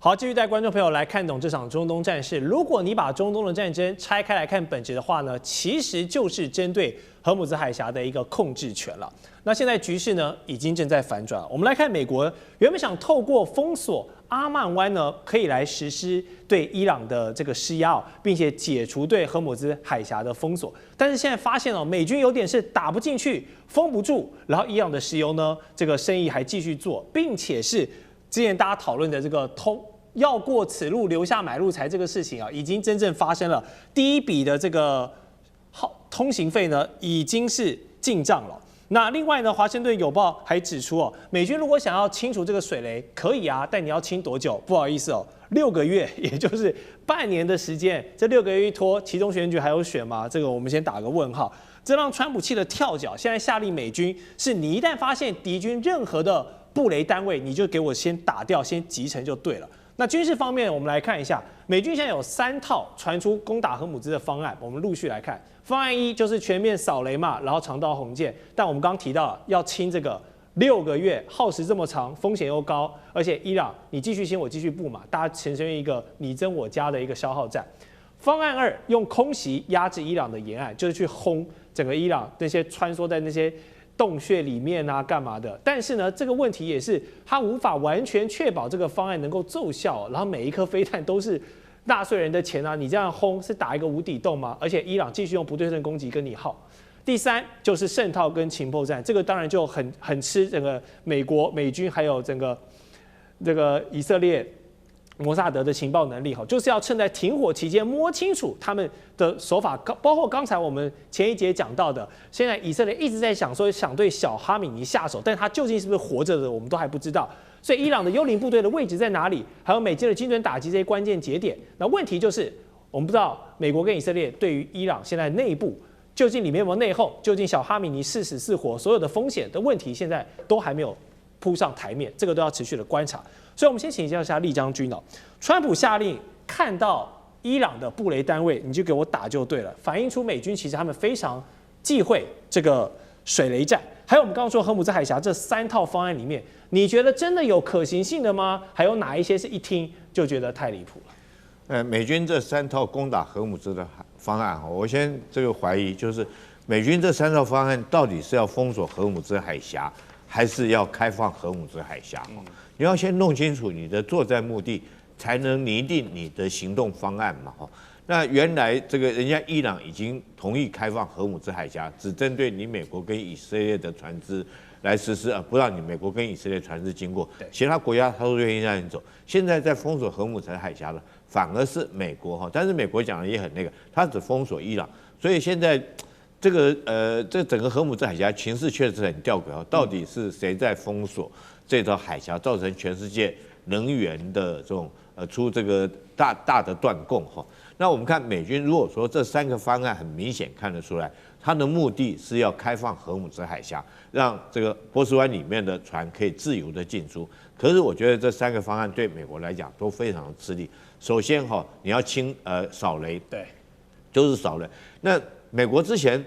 好，繼續帶觀眾朋友來看懂這場中東戰事。如果你把中東的戰爭拆開來看本質的話呢，其實就是針對荷姆茲海峽的一個控制權了。那現在局勢呢，已經正在反轉。我們來看美國原本想透過封鎖阿曼灣呢，可以來實施對伊朗的這個施壓，並且解除對荷姆茲海峽的封鎖。但是現在發現美軍有點是打不進去，封不住，然後伊朗的石油呢，這個生意還繼續做，並且是之前大家討論的這個要過此路留下買路財這個事情啊，已經真正發生了。第一筆的這個通行費呢，已經是進賬了。那另外呢，華盛頓郵報還指出美軍如果想要清除這個水雷，可以啊，但你要清多久？不好意思6個月，也就是半年的時間。這6個月一拖，期中選舉還有選嗎？這個我們先打個問號。這讓川普氣得跳腳，現在下令美軍是你一旦發現敵軍任何的布雷單位，你就給我先打掉，先擊沉就對了。那軍事方面，我们來看一下，美軍現在有3套傳出攻打荷姆茲的方案，我們陸續來看。方案1就是全面掃雷嘛，然後長刀紅箭，但我們剛剛提到要清這個6個月，耗時這麼長，風險又高，而且伊朗你繼續清我繼續布嘛，大家呈現一個你爭我家的一個消耗戰。方案2用空襲壓制伊朗的沿岸，就是去轟整個伊朗那些穿梭在那些洞穴裡面啊，幹嘛的？但是呢，這個問題也是它無法完全確保這個方案能夠奏效，然後每一顆飛彈都是納稅人的錢啊，你這樣轟是打一個無底洞嗎？而且伊朗繼續用不對稱攻擊跟你耗。第3就是滲透跟情報戰，這個當然就很吃整個美軍還有整個這個以色列摩薩德的情報能力，就是要趁在停火期間摸清楚他們的手法，包括剛才我們前一節講到的，現在以色列一直在想說想對小哈米尼下手，但他究竟是不是活着的，我們都還不知道。所以伊朗的幽靈部隊的位置在哪裡，還有美軍的精準打擊這些關鍵節點，那問題就是我們不知道美國跟以色列對於伊朗現在內部究竟裡面有沒有內訌，究竟小哈米尼是死是活，所有的風險的問題現在都還沒有鋪上台面，這個都要持續的觀察。所以，我們先請教一下酈將軍川普下令看到伊朗的布雷單位，你就給我打就對了，反映出美軍其實他們非常忌諱這個水雷戰。還有我們剛剛說荷姆茲海峽這3套方案裡面，你覺得真的有可行性的嗎？還有哪一些是一聽就覺得太離譜了？美軍這3套攻打荷姆茲的方案，我先這個懷疑，就是美軍這3套方案到底是要封鎖荷姆茲海峽，還是要開放荷姆茲海峽？你要先弄清楚你的作戰目的，才能擬定你的行動方案嘛。那原來這個人家伊朗已經同意開放荷姆茲海峽，只針對你美國跟以色列的船只來實施，不讓你美國跟以色列船只經過，其他國家他都願意讓你走。現在在封鎖荷姆茲海峽了，反而是美國但是美國講的也很那個，他只封鎖伊朗，所以現在這個這整個荷姆茲海峽情勢確實很弔詭到底是誰在封鎖這條海峽，造成全世界能源的這種出這個大的斷供那我們看美軍如果說這3個方案很明顯看得出來，它的目的是要開放荷姆茲海峽，讓這個波斯灣裡面的船可以自由的進出。可是我覺得這3個方案對美國來講都非常的吃力。首先你要掃雷，對，就是掃雷。那美國之前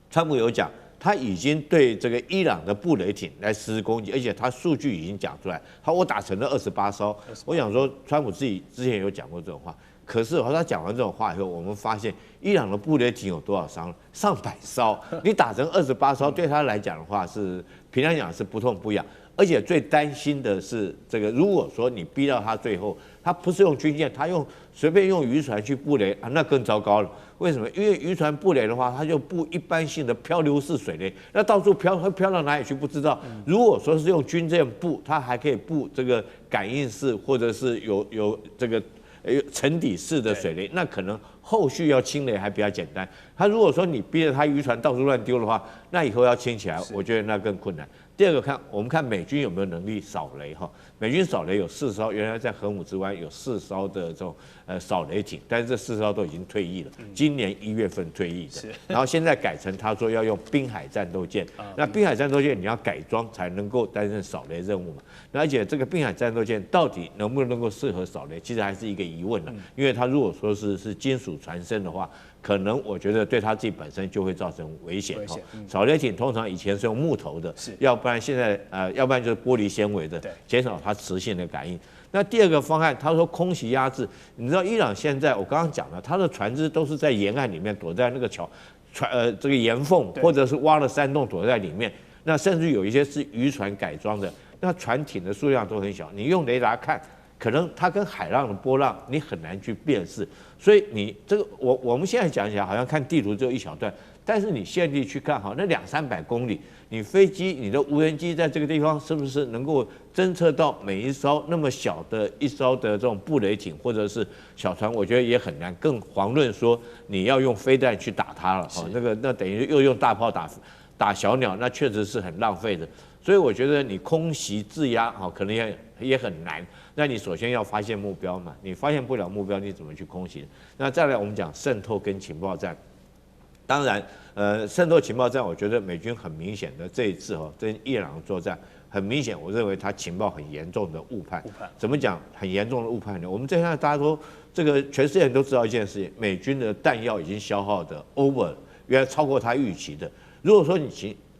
川普有講。他已經對這個伊朗的布雷艇來實施攻擊，而且他數據已經講出來，我打沉了28艘。我想說，川普自己之前有講過這種話，可是他講完這種話以後，我們發現伊朗的布雷艇有多少艘？上百艘，你打成28艘，對他來講的話是平常講是不痛不癢。而且最擔心的是，這個如果說你逼到他最後，他不是用軍艦，他隨便用漁船去布雷那更糟糕了。為什麼？因為漁船布雷的話，他就布一般性的漂流式水雷，那到處飄，會飄到哪裡去不知道。如果說是用軍艦布，它還可以布這個感應式，或者是有這個沉底式的水雷，那可能後續要清雷還比較簡單。他如果說你逼着他漁船到處亂丟的話，那以後要清起來，我覺得那更困難。第二個我們看美軍有沒有能力掃雷美軍掃雷有4艘，原來在荷姆茲灣有4艘的這種掃雷艇，但是這4艘都已經退役了，今年1月份退役的。然後現在改成他說要用濱海戰鬥艦，那濱海戰鬥艦你要改裝才能夠擔任掃雷任務嘛。而且這個濱海戰鬥艦到底能不能夠適合掃雷，其實還是一個疑問因為它如果說是金屬船身的話，可能我覺得對他自己本身就會造成危險。掃雷艇通常以前是用木頭的，要不然現在要不然就是玻璃纖維的，減少它磁性的感應。那第二個方案，他說空襲壓制，你知道伊朗現在我剛剛講了，他的船只都是在沿岸裡面躲在那個這個岩縫，或者是挖了山洞躲在裡面。那甚至有一些是漁船改裝的，那船艇的数量都很小，你用雷達看，可能它跟海浪的波浪你很難去辨識。所以你這個我們現在講起來好像看地圖只有一小段，但是你現地去看哈，那200-300公里，你飛機、你的无人機在這個地方是不是能夠偵測到每一艘那麼小的一艘的這種布雷艇或者是小船？我覺得也很難，更遑論說你要用飛彈去打它了。那等於又用大炮打小鳥，那確實是很浪費的。所以我覺得你空襲制壓可能也很難。那你首先要發現目標嘛，你發現不了目標，你怎麼去空襲？那再來我們講滲透跟情報戰。當然，滲透情報戰，我覺得美軍很明顯的這一次跟伊朗的作戰，很明顯，我認為他情報很嚴重的誤判。怎麼講很嚴重的誤判呢？我們現在大家都這個全世界人都知道一件事情，美軍的彈藥已經消耗的 over 了，原來超過他預期的。如果說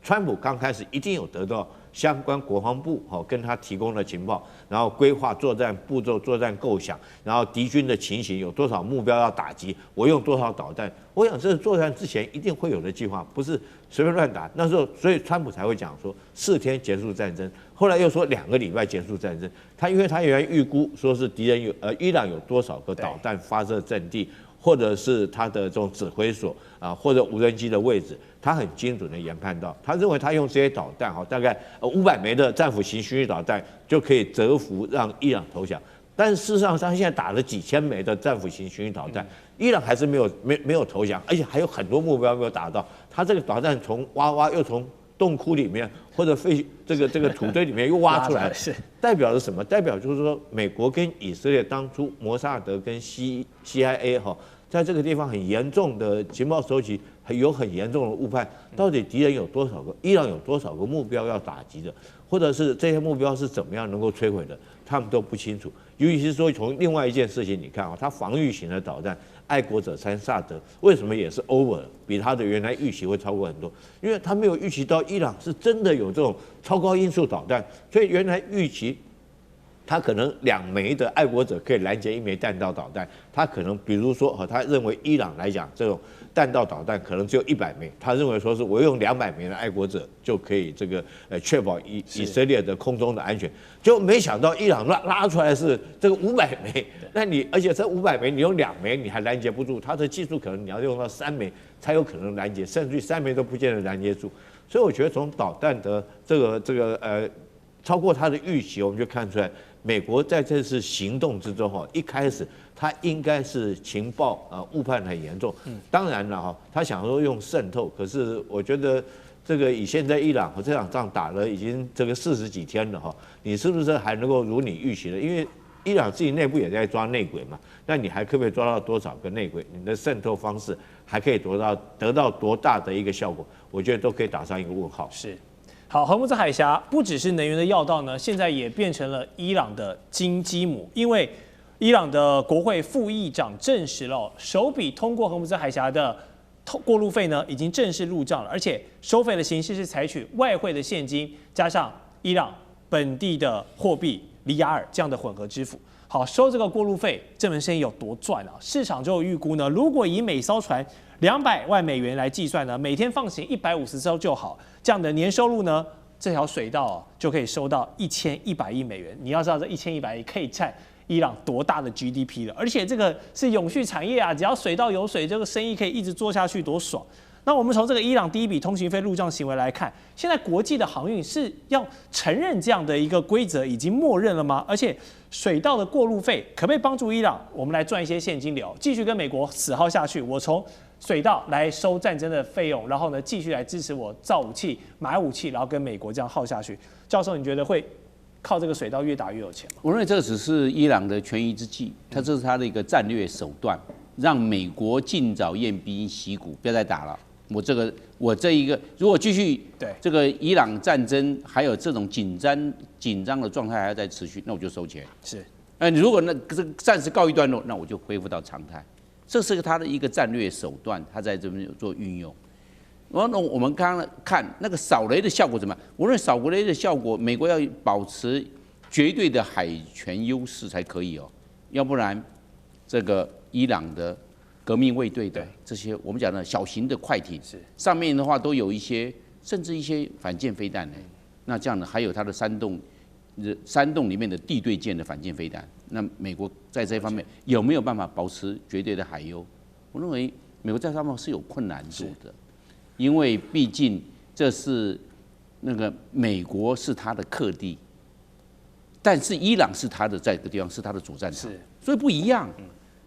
川普剛開始一定有得到相關國防部跟他提供的情報，然後規劃作戰步驟、作戰構想，然後敵軍的情形有多少目標要打擊，我用多少導彈，我想這是作戰之前一定會有的計劃，不是隨便亂打。那時候，所以川普才會講說4天結束戰爭，後來又說2個禮拜結束戰爭。因為他原來預估說是敵人伊朗有多少個導彈發射陣地，或者是他的這種指揮所或者無人機的位置，他很精準的研判到，他認為他用這些導彈大概500枚的戰斧型巡弋導彈就可以折服讓伊朗投降。但是事實上，他現在打了幾千枚的戰斧型巡弋導彈，伊朗還是沒有投降，而且還有很多目標沒有打到。他這個導彈從挖又從洞窟裡面或者這個土堆裡面又挖出來，代表着什麼？代表就是說，美國跟以色列當初摩薩德跟 CIA 在這個地方很嚴重的情報收集，有很嚴重的誤判。到底敵人有多少個？伊朗有多少個目標要打擊的？或者是這些目標是怎麼樣能夠摧毀的？他們都不清楚。尤其是說從另外一件事情，你看它防禦型的導彈，愛國者3薩德為什麼也是 over 了？比他的原來預期會超過很多，因為他沒有預期到伊朗是真的有這種超高音速導彈，所以原來預期他可能2枚的愛國者可以攔截1枚彈道導彈，他可能比如說他認為伊朗來講這種彈道導彈可能只有100枚，他認為說是我用200枚的愛國者就可以這個確保以色列的空中的安全，就沒想到伊朗拉出來是這個500枚，那而且這500枚你用2枚你還攔截不住，他的技術可能你要用到3枚才有可能攔截，甚至於3枚都不見得攔截住，所以我覺得從導彈的這個超過他的預期，我們就看出來。美國在這次行動之中，一開始他應該是情報誤判很嚴重。當然了，他想說用滲透，可是我覺得這個以現在伊朗這場仗打了已經這個40幾天了，你是不是還能夠如你預期的？因為伊朗自己內部也在抓內鬼嘛，那你還可不可以抓到多少個內鬼？你的滲透方式還可以得到多大的一個效果？我覺得都可以打上一個問號。是。好，荷姆茲海峽不只是能源的要道呢，現在也變成了伊朗的金雞母。因為伊朗的國會副議長證實了，首筆通過荷姆茲海峽的過路費呢，已經正式入賬了，而且收費的形式是採取外匯的現金加上伊朗本地的貨幣里亞爾這樣的混合支付。好，收這個過路費，這門生意有多賺啊？市場就有預估呢，如果以每艘船200萬美元來計算呢，每天放行150艘就好，這樣的年收入呢，這條水道就可以收到1100億美元。你要知道，這1100億可以佔伊朗多大的 GDP 了？而且這個是永續產業啊，只要水道有水，這個生意可以一直做下去，多爽！那我們從這個伊朗第一筆通行費入賬行為來看，現在國際的航運是要承認這樣的一個規則，已經默認了嗎？而且水道的過路費可不可以幫助伊朗我們來賺一些現金流，繼續跟美國死耗下去？我從水道來收戰爭的費用，然後呢繼續來支持我造武器、買武器，然後跟美國這樣耗下去。教授，你覺得會靠這個水道越打越有錢嗎？我認為這只是伊朗的權宜之計，這是他的一個戰略手段，讓美國盡早偃兵息鼓，不要再打了。我這一個，如果繼續這個伊朗戰爭還有這種緊張的狀態還要再持續，那我就收錢。是，如果那這暫時告一段落，那我就恢復到常態。這是他的一個戰略手段，他在這邊有做運用。然後我們剛剛看那個掃雷的效果怎麼樣？我認為掃雷的效果，美國要保持絕對的海權優勢才可以哦，要不然這個伊朗的革命衛隊的這些我們講的小型的快艇，上面的話都有一些甚至一些反艦飛彈呢。那這樣呢，還有它的山洞裡面的地對艦的反艦飛彈，那美國在這方面有沒有辦法保持絕對的海優？我認為美國在上面是有困難度的。因為畢竟這是那個美國是他的客地，但是伊朗是他的在這個地方是他的主戰場，所以不一樣。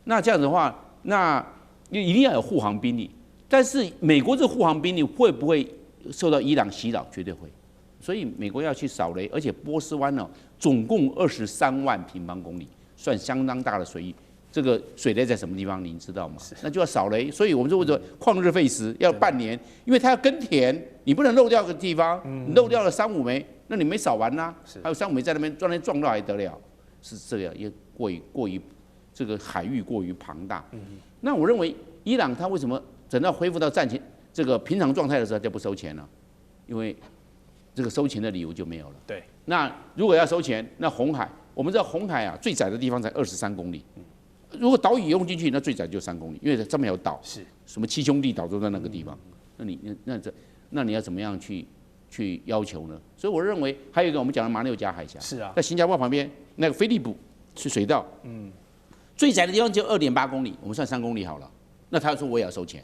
那這樣的話，那一定要有護航兵力，但是美國這護航兵力會不會受到伊朗洗腦？絕對會。所以美國要去掃雷，而且波斯灣呢，總共23萬平方公里，算相當大的水域。這個水雷在什麼地方？您知道嗎？那就要掃雷，所以我們就會說曠日費時，要半年，因為它要耕田，你不能漏掉個地方，你漏掉了3、5枚，那你沒掃完吶、啊，還有3、5枚在那邊撞來撞到還得了？是這樣，也過於這個海域過於龐大。那我認為伊朗它為什麼等到恢復到戰前這個平常狀態的時候就不收錢了？因為這個收錢的理由就沒有了。對，那如果要收錢，那紅海，我們知道紅海啊最窄的地方才23公里。如果島嶼用進去，那最窄就3公里，因為上面有島，什麼7兄弟島都在那個地方。那你要怎麼樣去要求呢？所以我認為還有一個我們講的馬六甲海峽，在新加坡旁邊那個菲利普是水道，最窄的地方就2.8公里，我們算3公里好了。那他說我也要收錢，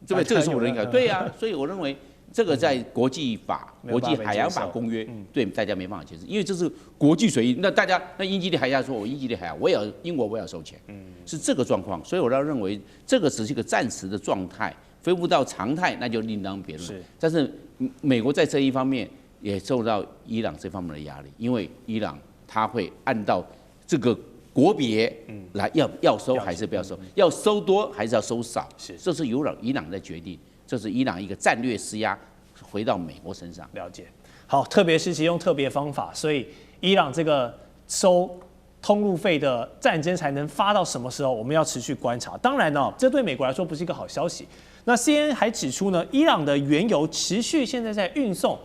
对不对？這個是我的應該對呀。所以我認為這個在國際法、國際海洋法公約，對大家沒辦法解釋，因為這是國際水域。那大家那英吉利海峽說，我英吉利海峽我也要英國我也要收錢，是這個狀況。所以我要認為這個只是一個暫時的狀態，恢復到常態那就另當別論。但是美國在這一方面也受到伊朗這方面的壓力，因為伊朗他會按照這個國別來要收還是不要收，要收多還是要收少，這是由伊朗在決定。這是伊朗一個戰略施壓，回到美國身上。了解。好，特別時期用特別方法，所以伊朗這個收通路費的戰爭才能發到什麼時候？我們要持續觀察。當然呢，這對美國來說不是一個好消息。那 CNN 還指出呢，伊朗的原油持續現在在運送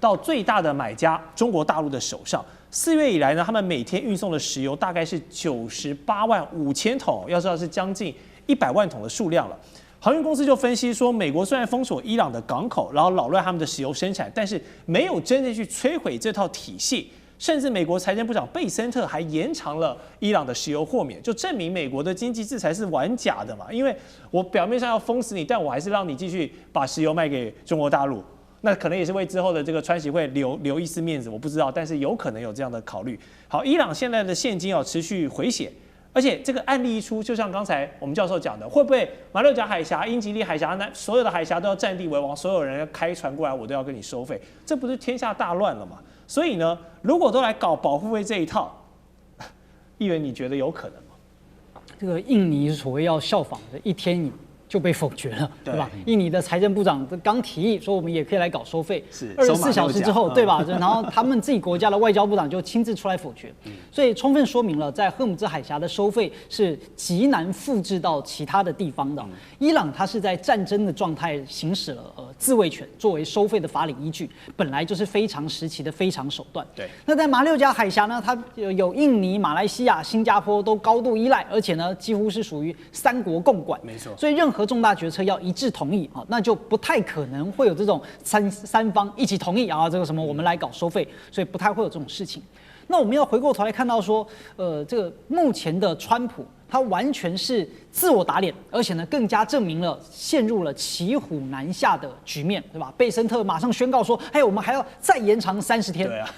到最大的買家中國大陸的手上。4月以來呢，他們每天運送的石油大概是98萬5千桶，要知道是將近100萬桶的數量了。航運公司就分析說，美國雖然封鎖伊朗的港口，然後擾亂他們的石油生產，但是沒有真正去摧毀這套體系。甚至美國財政部長貝森特還延長了伊朗的石油豁免，就證明美國的經濟制裁是玩假的嘛？因為我表面上要封死你，但我還是讓你繼續把石油賣給中國大陸。那可能也是為之後的這個川習會留一絲面子，我不知道，但是有可能有這樣的考慮。好，伊朗現在的現金要持續回血。而且這個案例一出，就像剛才我們教授講的，會不會馬六甲海峽、英吉利海峽那所有的海峽都要占地為王，所有人要開船過來，我都要跟你收費？這不是天下大亂了嗎？所以呢，如果都來搞保護費這一套，議員你覺得有可能嗎？這個印尼所謂要效仿的1天就被否決了，對吧？印尼的財政部長剛提議說，我們也可以來搞收費，24小時之後，對吧？然後他們自己國家的外交部長就親自出來否決，所以充分說明了在荷姆茲海峽的收費是極難複製到其他的地方的。伊朗它是在戰爭的狀態行使了自衛權作為收費的法理依據，本來就是非常時期的非常手段。对，那在馬六甲海峽呢，它有印尼、馬來西亞、新加坡都高度依賴，而且呢幾乎是屬於3國共管，沒錯。所以任何重大決策要一致同意啊，那就不太可能會有這種三方一起同意啊，這個什麼我們來搞收費，所以不太會有這種事情。那我們要回過頭來看到說，這個目前的川普，他完全是自我打臉，而且呢更加證明了陷入了騎虎難下的局面，對吧？貝森特馬上宣告說，我們還要再延長30天。對啊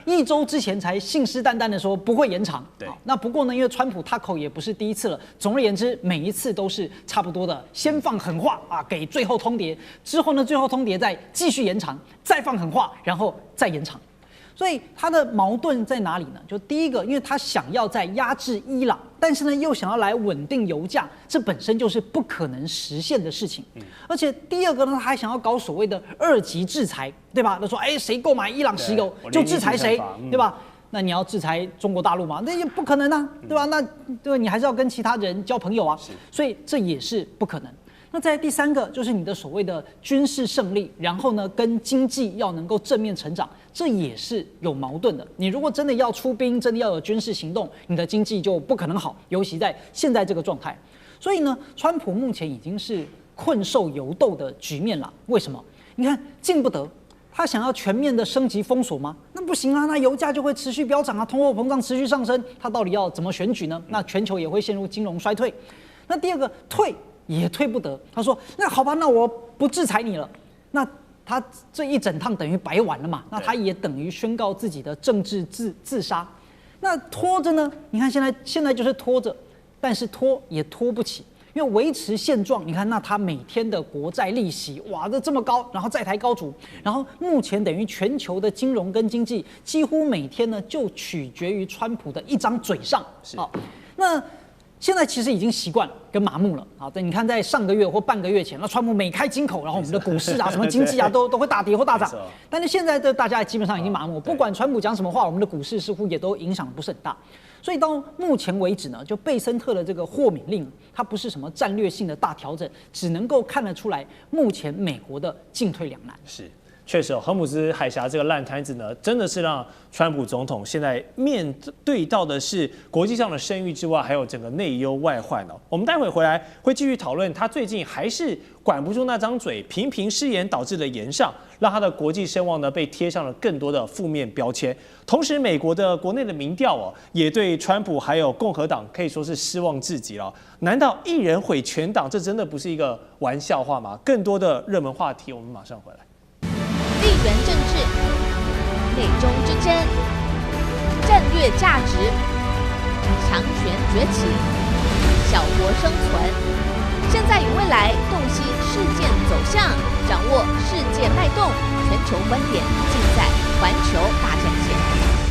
，1周之前才信誓旦旦的說不會延長。對，那不過呢，因為川普他口也不是第一次了，總而言之，每一次都是差不多的，先放狠話啊，給最後通牒，之後呢，最後通牒再繼續延長，再放狠話，然後再延長。所以他的矛盾在哪裡呢？就第一個，因為他想要在壓制伊朗，但是呢又想要來穩定油價，這本身就是不可能實現的事情。而且第二個呢，他還想要搞所謂的2級制裁，對吧？他說，誰購買伊朗石油就制裁誰，對吧？那你要制裁中國大陸嗎？那也不可能啊，對吧？那對，你還是要跟其他人交朋友啊，所以這也是不可能。那再來第三個就是你的所謂的軍事勝利，然後呢跟經濟要能夠正面成長，這也是有矛盾的。你如果真的要出兵，真的要有軍事行動，你的經濟就不可能好，尤其在現在這個狀態。所以呢，川普目前已經是困獸猶鬥的局面了。為什麼？你看進不得，他想要全面的升級封鎖嗎？那不行啊，那油價就會持續飆漲啊，通貨膨脹持續上升，他到底要怎麼選舉呢？那全球也會陷入金融衰退。那第二個退也退不得，他說那好吧，那我不制裁你了，那他這一整趟等於白玩了嘛，那他也等於宣告自己的政治自殺。那拖着呢？你看現在就是拖着，但是拖也拖不起，因為維持現狀，你看那他每天的國債利息哇這麼高，然後債台高築，然後目前等於全球的金融跟經濟幾乎每天呢就取決於川普的一張嘴上。好，那現在其實已經習慣跟麻木了啊！你看，在上個月或半個月前，那川普每開金口，然後我們的股市啊、什麼經濟啊，都會大跌或大漲。但是現在的大家基本上已經麻木，不管川普講什麼話，我們的股市似乎也都影響不是很大。所以到目前為止呢，就貝森特的這個豁免令，它不是什麼戰略性的大調整，只能夠看得出來，目前美國的進退兩難。是。確實，荷姆茲海峽這個爛攤子呢，真的是讓川普總統現在面對到的是國際上的聲譽之外，還有整個內憂外患哦。我們待會回來會繼續討論，他最近還是管不住那張嘴，頻頻失言導致的炎上，讓他的國際聲望呢被貼上了更多的負面標籤。同時，美國的國內的民調哦，也對川普還有共和黨可以說是失望至極了。難道一人毀全黨，這真的不是一個玩笑話嗎？更多的熱門話題，我們馬上回來。地缘政治、美中之爭、戰略價值、強權崛起、小國生存，現在與未來洞悉事件走向，掌握世界脈動，全球觀點盡在環球大戰線。